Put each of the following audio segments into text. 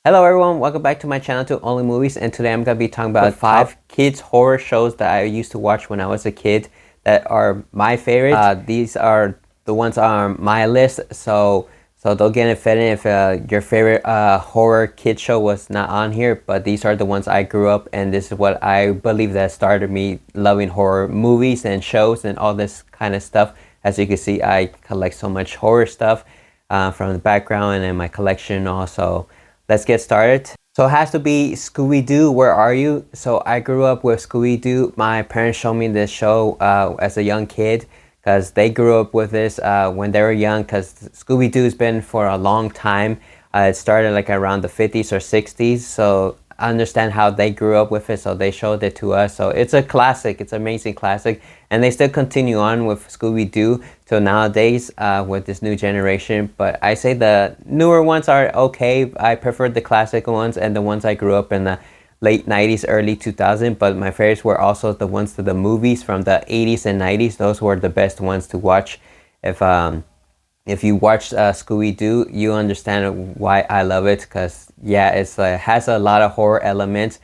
Hello everyone, welcome back to my channel to Only Movies, and today I'm going to be talking about 5 kids horror shows that I used to watch when I was a kid that are my favorites. These are the ones on my list, so don't get offended if your favorite horror kid show was not on here, but these are the ones I grew up, and this is what I believe that started me loving horror movies and shows and all this kind of stuff. As you can see, I collect so much horror stuff from the background and in my collection also. Let's get started. So it has to be Scooby-Doo, Where Are You? So I grew up with Scooby-Doo. My parents showed me this show as a young kid because they grew up with this when they were young, because Scooby-Doo's been for a long time. It started like around the 50s or 60s. So I understand how they grew up with it, so they showed it to us. So it's a classic. It's an amazing classic. And they still continue on with Scooby-Doo till nowadays with this new generation. But I say the newer ones are okay. I prefer the classic ones and the ones I grew up in the late 90s, early 2000s. But my favorites were also the ones to the movies from the 80s and 90s. Those were the best ones to watch. If you watch Scooby-Doo, you understand why I love it, because yeah, it has a lot of horror elements,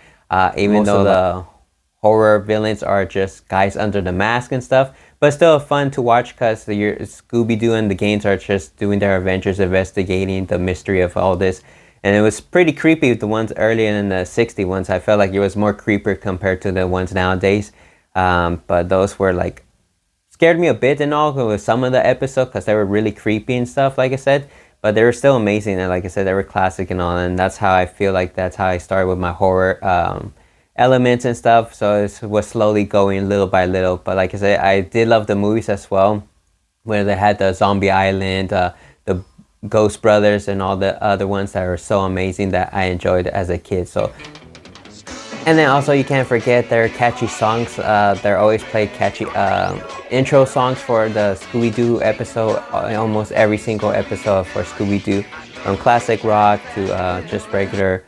even though the horror villains are just guys under the mask and stuff, but still fun to watch because Scooby-Doo and the gangs are just doing their adventures, investigating the mystery of all this. And it was pretty creepy, the ones earlier in the 60 ones. I felt like it was more creepier compared to the ones nowadays, but those were like scared me a bit and all with some of the episodes because they were really creepy and stuff, like I said, but they were still amazing. And like I said, they were classic and all, and that's how I feel like that's how I started with my horror elements and stuff. So it was slowly going little by little. But like I said, I did love the movies as well, where they had the Zombie Island, the Ghost Brothers, and all the other ones that were so amazing that I enjoyed as a kid. So, and then also you can't forget their catchy songs. They're always played catchy intro songs for the Scooby-Doo episode, almost every single episode for Scooby-Doo, from classic rock to just regular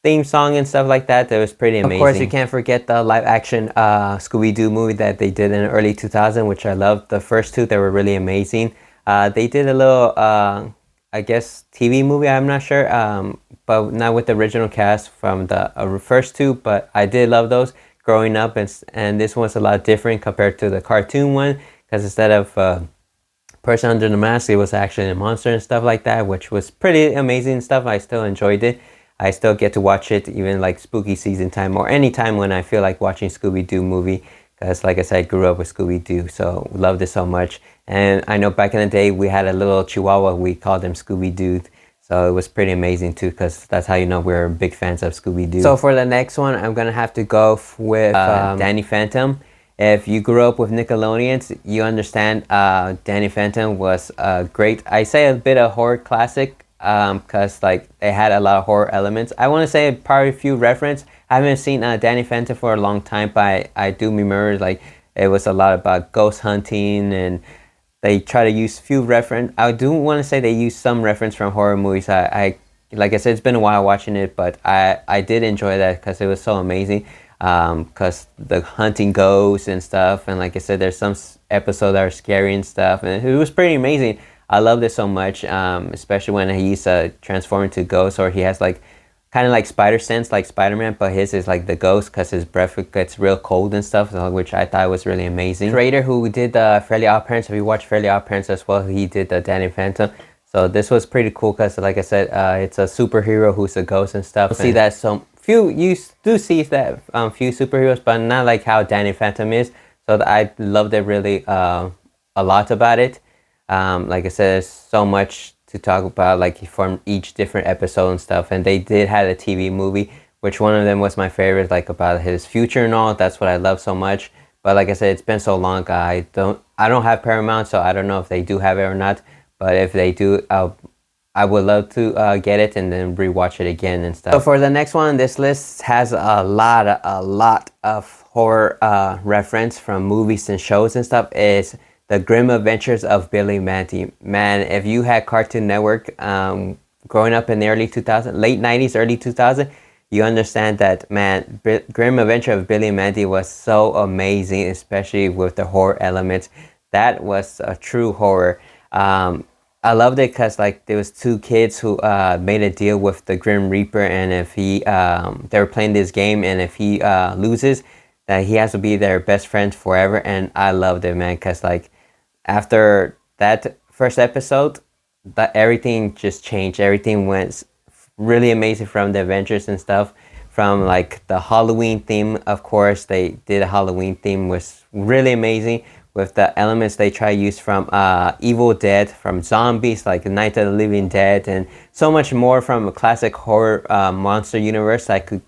theme song and stuff like that. That was pretty amazing. Of course, you can't forget the live action Scooby-Doo movie that they did in the early 2000s, which I loved. The first two, they were really amazing. They did a little, I guess, TV movie, I'm not sure, but not with the original cast from the first two, but I did love those growing up, and this one's a lot different compared to the cartoon one, because instead of person under the mask, it was actually a monster and stuff like that, which was pretty amazing stuff. I still enjoyed it. I still get to watch it even like spooky season time or any time when I feel like watching Scooby-Doo movie, because like I said, I grew up with Scooby-Doo, so loved it so much. And I know back in the day we had a little chihuahua, we called him Scooby-Doo, so it was pretty amazing too, because that's how you know we're big fans of Scooby-Doo. So for the next one, I'm gonna have to go with Danny Phantom. If you grew up with Nickelodeons, you understand Danny Phantom was great. I say a bit of horror classic because like they had a lot of horror elements. I want to say probably a few reference. I haven't seen Danny Phantom for a long time, but I do remember like it was a lot about ghost hunting, and they try to use few reference. I do want to say they use some reference from horror movies. I like I said, it's been a while watching it, but I did enjoy that because it was so amazing. Because the hunting ghosts and stuff, and like I said, there's some episodes that are scary and stuff, and it was pretty amazing. I loved it so much, especially when he's transformed into ghost, or he has like kind of like spider sense like Spider-Man, but his is like the ghost because his breath gets real cold and stuff, so, which I thought was really amazing. Creator who did Fairly Odd Parents, if you watch Fairly Odd Parents as well, he did the Danny Phantom. So this was pretty cool because like I said, it's a superhero who's a ghost and stuff. See that some few, you do see that few superheroes, but not like how Danny Phantom is. So I loved it really a lot about it. Like I said, there's so much to talk about, like from each different episode and stuff. And they did have a TV movie, which one of them was my favorite, like about his future and all. That's what I love so much. But like I said, it's been so long. I don't have Paramount, so I don't know if they do have it or not. But if they do, I would love to get it and then rewatch it again and stuff. So for the next one, this list has a lot of horror reference from movies and shows and stuff. Is The Grim Adventures of Billy Mandy. Man, if you had Cartoon Network growing up in the early 2000s, late 90s, early 2000s, you understand that, man, Grim Adventure of Billy Mandy was so amazing, especially with the horror elements. That was a true horror. I loved it because like there was two kids who made a deal with the Grim Reaper, and if he they were playing this game, and if he loses, that he has to be their best friend forever. And I loved it, man, because like after that first episode, that everything just changed. Everything went really amazing from the adventures and stuff. From like the Halloween theme, of course, they did a Halloween theme was really amazing with the elements they try to use from Evil Dead, from zombies like Night of the Living Dead, and so much more from a classic horror monster universe. I could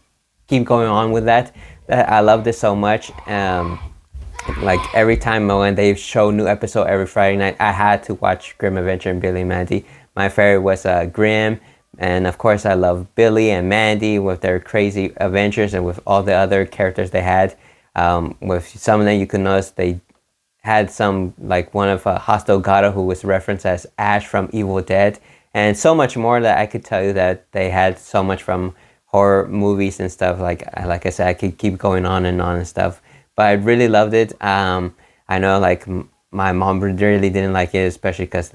keep going on with that. I love this so much. Like every time when they show new episode every Friday night, I had to watch Grim Adventure and Billy and Mandy. My favorite was Grim, and of course I love Billy and Mandy with their crazy adventures and with all the other characters they had. With some of them you could notice they had some, like one of Hostel Gato, who was referenced as Ash from Evil Dead, and so much more that I could tell you that they had so much from horror movies and stuff. Like I said, I could keep going on and stuff, but I really loved it. I know like my mom really didn't like it, especially because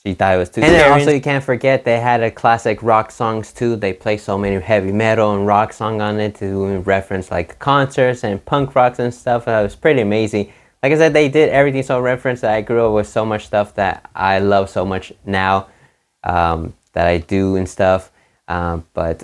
she thought it was too. And then also you can't forget they had a classic rock songs too. They play so many heavy metal and rock song on it to reference like concerts and punk rocks and stuff. It was pretty amazing. Like I said, they did everything so referenced that I grew up with so much stuff that I love so much now, that I do and stuff. But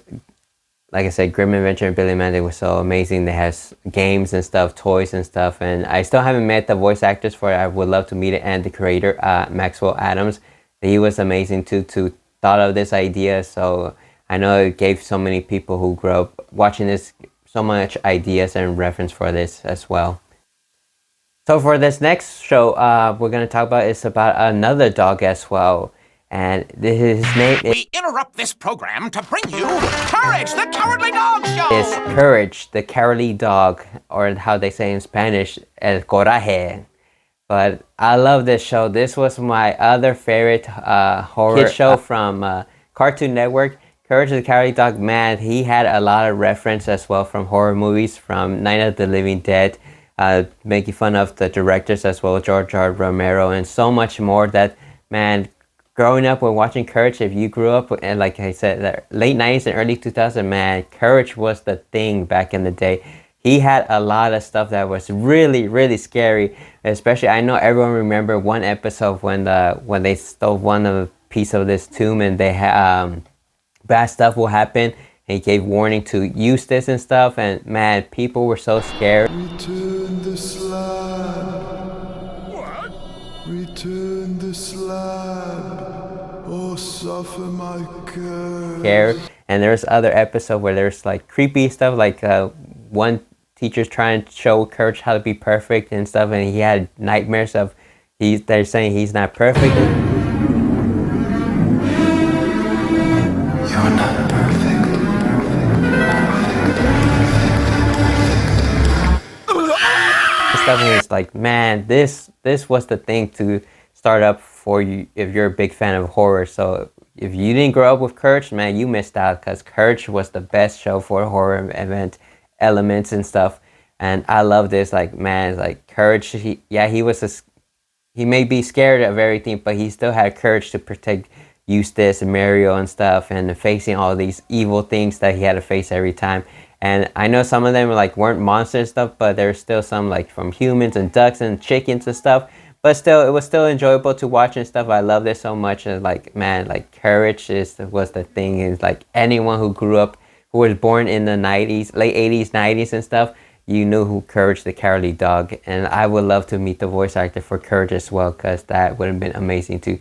like I said, Grim Adventure and Billy and Mandy was so amazing. They have games and stuff, toys and stuff, and I still haven't met the voice actors for it. I would love to meet it, and the creator, Maxwell Adams. He was amazing too, to thought of this idea. So I know it gave so many people who grew up watching this so much ideas and reference for this as well. So for this next show, we're gonna talk about is about another dog as well, and his name is. We interrupt this program to bring you Courage, the Cowardly Dog Show. Is Courage, the Cowardly Dog, or how they say in Spanish, El Coraje. But I love this show. This was my other favorite horror kid show from Cartoon Network. Courage the Cowardly Dog, man, he had a lot of reference as well from horror movies, from Night of the Living Dead, making fun of the directors as well, George R. Romero, and so much more. That, man, growing up when watching Courage, if you grew up, and like I said, the late 90s and early 2000s, man, Courage was the thing back in the day. He had a lot of stuff that was really, really scary. Especially, I know everyone remember one episode when they stole one piece of this tomb, and they bad stuff will happen. He gave warning to Eustace and stuff, and man, people were so scared. Return the slab. What? Return the slab, or suffer my curse. Scared. And there's other episode where there's like creepy stuff, like one teacher's trying to show Courage how to be perfect and stuff, and he had nightmares of they're saying he's not perfect. You're not perfect. Stuff, and it's like, man, this was the thing to start up for you if you're a big fan of horror. So if you didn't grow up with Courage, man, you missed out, because Courage was the best show for horror event elements and stuff. And I love this, like, man, like Courage, he may be scared of everything, but he still had courage to protect Eustace and Mario and stuff, and facing all these evil things that he had to face every time. And I know some of them weren't monsters and stuff, but there's still some like from humans and ducks and chickens and stuff. But still, it was still enjoyable to watch and stuff. I love this so much. And like, man, like Courage was the thing. Is like anyone who grew up, who was born in the 90s, late 80s, 90s and stuff, you knew who Courage the Cowardly Dog. And I would love to meet the voice actor for Courage as well, because that would have been amazing to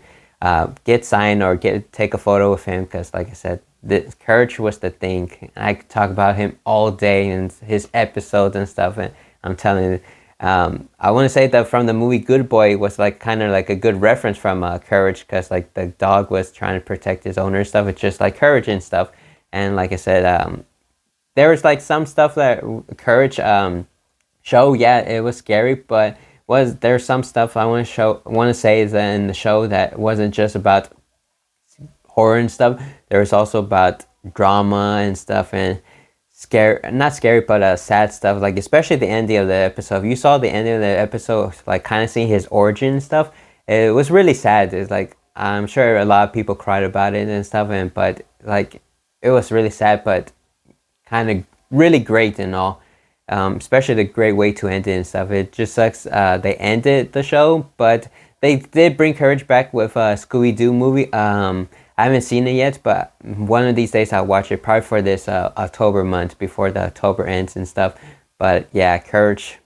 get signed or take a photo with him, because like I said, Courage was the thing. I could talk about him all day and his episodes and stuff, and I'm telling you, I want to say that from the movie Good Boy was like kind of like a good reference from Courage, because like the dog was trying to protect his owner and stuff. It's just like Courage and stuff. And like I said, there was like some stuff that Courage show, yeah, it was scary, but there's some stuff I want to say is that in the show that wasn't just about horror and stuff. There was also about drama and stuff, and not scary, but sad stuff. Like especially the ending of the episode. If you saw the ending of the episode, like kind of seeing his origin and stuff, it was really sad. It's like I'm sure a lot of people cried about it and stuff, but like it was really sad, but kind of really great and all. Especially the great way to end it and stuff. It just sucks they ended the show, but they did bring courage back with a Scooby-Doo movie. I haven't seen it yet, but one of these days I'll watch it, probably for this October month before the October ends and stuff. But yeah, courage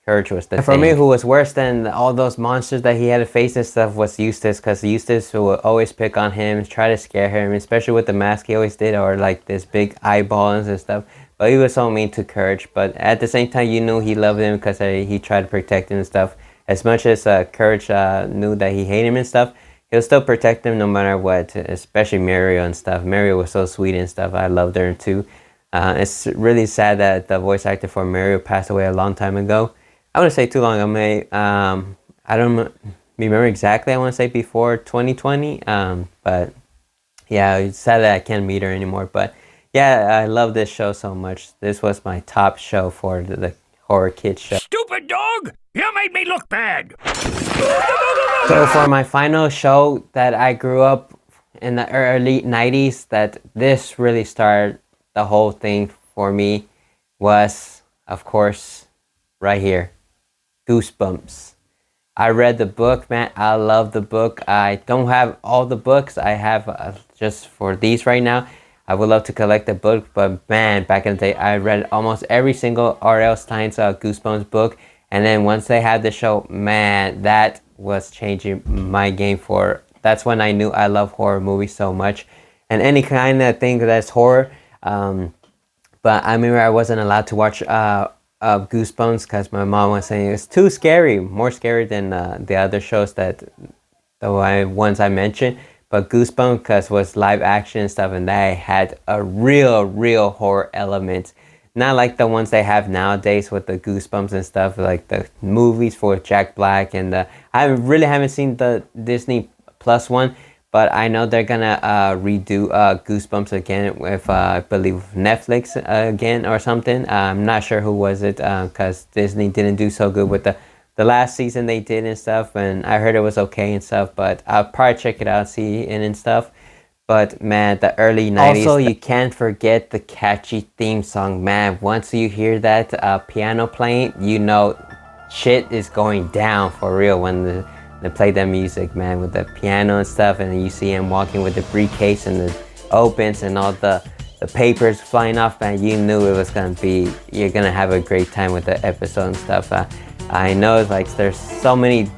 was the thing. For me, who was worse than all those monsters that he had to face and stuff was Eustace, because Eustace would always pick on him, try to scare him, especially with the mask he always did, or like this big eyeballs and stuff. But he was so mean to Courage. But at the same time, you knew he loved him because he tried to protect him and stuff. As much as Courage knew that he hated him and stuff, he'll still protect him no matter what, especially Mario and stuff. Mario was so sweet and stuff. I loved her too. It's really sad that the voice actor for Mario passed away a long time ago. I wouldn't say too long ago. I don't remember exactly. I want to say before 2020. But yeah, it's sad that I can't meet her anymore. But yeah, I love this show so much. This was my top show for the Horror Kids show. Stupid dog! You made me look bad! So for my final show that I grew up in the early 90s, that this really started the whole thing for me, was, of course, right here, Goosebumps. I read the book, man. I love the book. I don't have all the books. I have just for these right now. I would love to collect the book, but man, back in the day, I read almost every single R.L. Stine's Goosebumps book. And then once they had the show, man, that was changing my game for. That's when I knew I love horror movies so much, and any kind of thing that's horror. But I remember I wasn't allowed to watch Goosebumps because my mom was saying it's too scary, more scary than the other shows the ones I mentioned. But Goosebumps, because was live action and stuff, and they had a real horror element. Not like the ones they have nowadays with the Goosebumps and stuff, like the movies for Jack Black and I really haven't seen the Disney Plus one, but I know they're gonna redo Goosebumps again with I believe Netflix again or something. I'm not sure who was it, because Disney didn't do so good with the last season they did and stuff, and I heard it was okay and stuff, but I'll probably check it out, see it and stuff. But man, the early 90s. Also, you can't forget the catchy theme song, man. Once you hear that piano playing, you know shit is going down for real when they play that music, man, with the piano and stuff, and you see him walking with the briefcase and the opens and all the papers flying off, man. You knew it was gonna be, you're gonna have a great time with the episode and stuff. I know like there's so many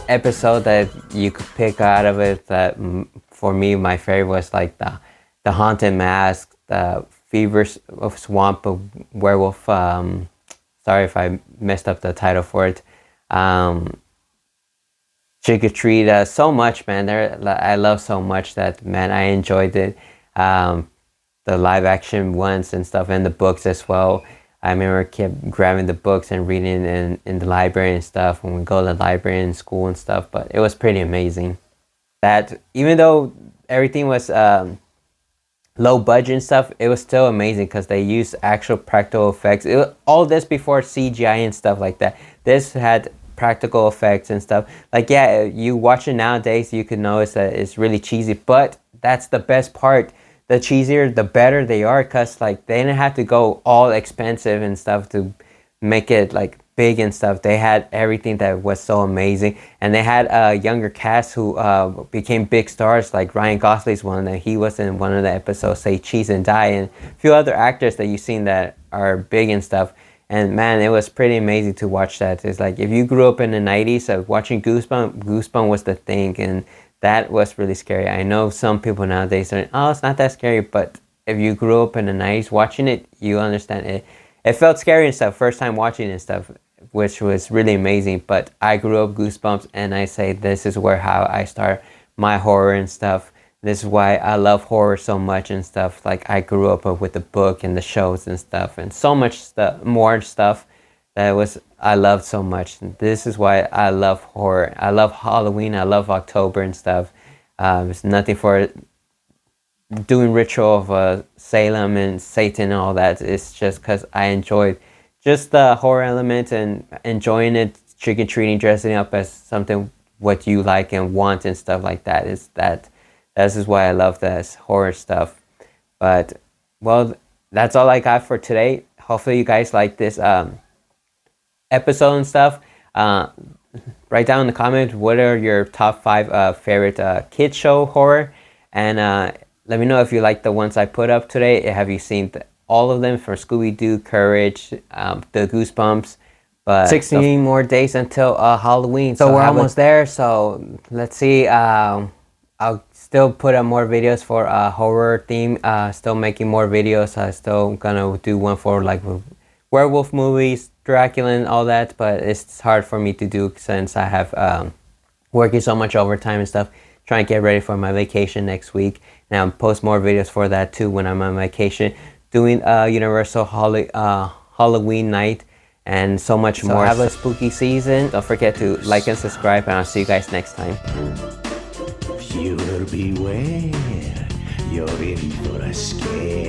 episodes that you could pick out of it that for me, my favorite was like the Haunted Mask, the Fever of Swamp of Werewolf. Sorry if I messed up the title for it. Trick or Treat. So much, man. I love so much that, man, I enjoyed it. The live action ones and stuff, and the books as well. I remember kept grabbing the books and reading in the library and stuff when we go to the library in school and stuff. But it was pretty amazing. That even though everything was low budget and stuff, it was still amazing because they used actual practical effects. All this before CGI and stuff like that. This had practical effects and stuff. Like, yeah, you watch it nowadays, you can notice that it's really cheesy, but that's the best part. The cheesier, the better they are, because like they didn't have to go all expensive and stuff to make it like big and stuff. They had everything that was so amazing, and they had a younger cast who became big stars, like Ryan Gosling's one, and he was in one of the episodes, Say Cheese and Die, and a few other actors that you've seen that are big and stuff. And man, it was pretty amazing to watch that. It's like if you grew up in the 90s, watching Goosebumps was the thing, and that was really scary. I know some people nowadays are, oh, it's not that scary, but if you grew up in the 90s watching it, you understand it. It felt scary and stuff, first time watching and stuff, which was really amazing. But I grew up Goosebumps, and I say this is how I start my horror and stuff. This is why I love horror so much and stuff. Like I grew up with the book and the shows and stuff, and so much stuff, more stuff that I loved so much. This is why I love horror. I love Halloween. I love October and stuff. It's nothing for doing ritual of Salem and Satan and all that. It's just because I enjoyed just the horror element and enjoying it, trick-or-treating, dressing up as something what you like and want and stuff like that. This is why I love this horror stuff. But well, that's all I got for today. Hopefully you guys like this episode and stuff. Write down in the comments what are your top 5 favorite kids show horror, and let me know if you like the ones I put up today. Have you seen all of them, from Scooby-Doo, Courage, the Goosebumps? But 16 more days until Halloween, so we're almost there. So let's see. I'll still put up more videos for horror theme. Still making more videos. Still gonna do one for like werewolf movies, Dracula and all that, but it's hard for me to do since I have working so much overtime and stuff, trying to get ready for my vacation next week. Now I'll post more videos for that too when I'm on vacation, doing Universal Halloween night and so much more. Have a spooky season. Don't forget to like and subscribe, and I'll see you guys next time. Viewer beware, you're in for a scare.